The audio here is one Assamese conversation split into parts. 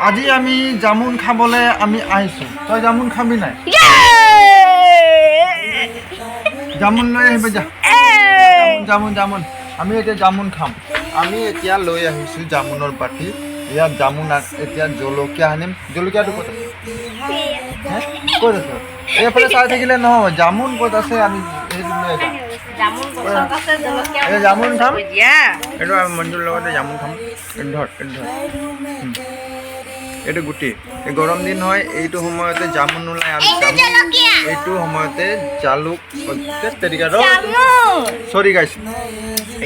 আজি আমি জামুন খাবলৈ আমি আহিছোঁ। তই জামুন খাবি নাই? জামুন লৈ আহিব যা। জামুন জামুন আমি এতিয়া জামুন খাম। আমি এতিয়া লৈ আহিছোঁ জামুনৰ বাটি। ইয়াত জামুন এতিয়া জলকীয়া আনিম। জলকীয়াটো ক'ত আছে? ক'ত আছে? এইফালে চাই থাকিলে নহ'ব। জামুন ক'ত আছে আমি সেইটো লৈ যাম। এই জামুন খাম। এইটো আমি মঞ্জুৰ লগতে জামুন খাম। ধৰ এইটো গুটি। এই গৰম দিন হয়, এইটো সময়তে জামুন ওলায় আৰু এইটো সময়তে জালুক চৰি গাইছ।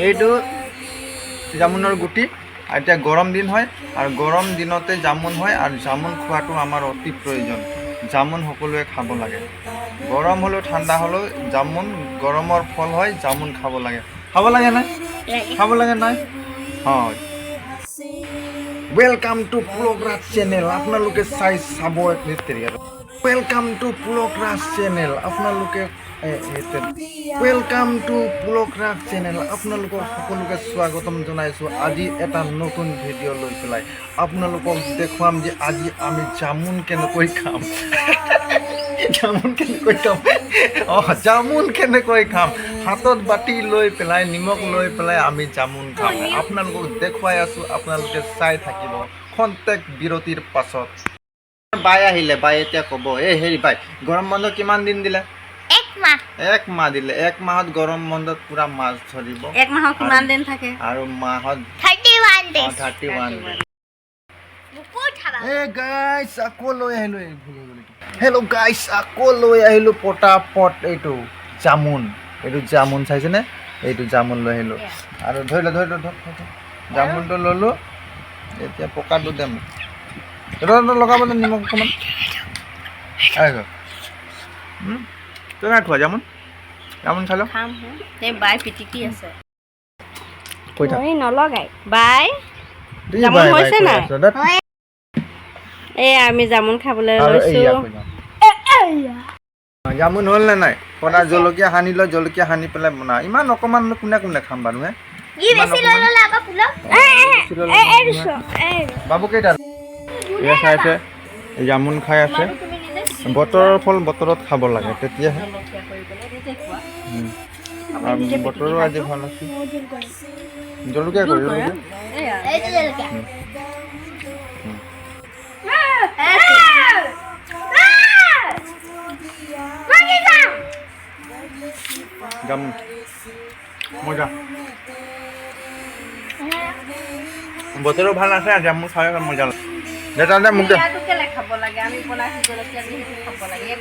এইটো জামুনৰ গুটি। এতিয়া গৰম দিন হয় আৰু গৰম দিনতে জামুন হয় আৰু জামুন খোৱাটো আমাৰ অতি প্ৰয়োজন। জামুন সকলোৱে খাব লাগে। গৰম হ'লেও ঠাণ্ডা হ'লেও জামুন গৰমৰ ফল হয়, জামুন খাব লাগে। খাব লাগে নাই? খাব লাগে নাই? হয়। Welcome to Pulak Raj channel. আপোনালোকে চাব welcome to Pulak Raj channel. আপোনালোকে welcome to Pulak Raj channel. আপোনালোকক সকলোকে স্বাগতম জনাইছোঁ আজি এটা নতুন ভিডিঅ' লৈ পেলাই। আপোনালোকক দেখুৱাম যে আজি আমি জামুন কেনেকৈ খাম। জামুন কেনেকৈ খাম? জামুন কেনেকৈ খাম? হাতত বাটি লৈ পেলাই নিমখ লৈ পেলাই আমি জামুন খাম। আপোনালোকক দেখুৱাই আছোঁ, আপোনালোকে চাই থাকিব খন্তেক বিৰতিৰ পাছত। বাই আহিলে, বাই এতিয়া ক'ব এই হেৰি বাই গৰম বন্ধ কিমান দিন দিলে? 1 মাহ দিলে। 1 মাহত গৰম বন্ধত পুৰা মাছ ধৰিব। 1 মাহত কিমান দিন থাকে? আৰু মাহত 31 days. 31 দিন। Hey guys, আকৌ লৈ আহিলোঁ। হেল্ল' গাইছ, আকৌ লৈ আহিলোঁ পটাপট এইটো জামুন। এইটো জামুন চাইছেনে? এইটো জামুন লৈ আহিলোঁ আৰু ধৰি ল জামুনটো ল'লোঁ। এতিয়া পকাটো দে মোক লগাব নিমখ অকণমান। তই নাই খোৱা জামুন? জামুন খাই ল। এই বাই পিটিকি আছে। কৈ থাক। নলগাই বাই জামুন হৈছে নাই? এই আমি জামুন খাবলৈ লৈছোঁ। জামুন হ'ল নে নাই? পটা জলকীয়া সানি লৈ জলকীয়া সানি পেলাই বনা। ইমান অকণমান কোনে খাম বাৰু হে? বাবু কেইটা এয়া খাই আছে, জামুন খাই আছে। বতৰৰ ফল বতৰত খাব লাগে, তেতিয়াহে। বতৰো আজি ভাল আছে। জলকীয়া কৰি জামুন মজা। বতৰো ভাল আছে আৰু জামুন খাই মজা লাগে। মোক দে। খাব লাগে আমি বনাইছোঁ জলকীয়া যিহেতু খাব লাগে।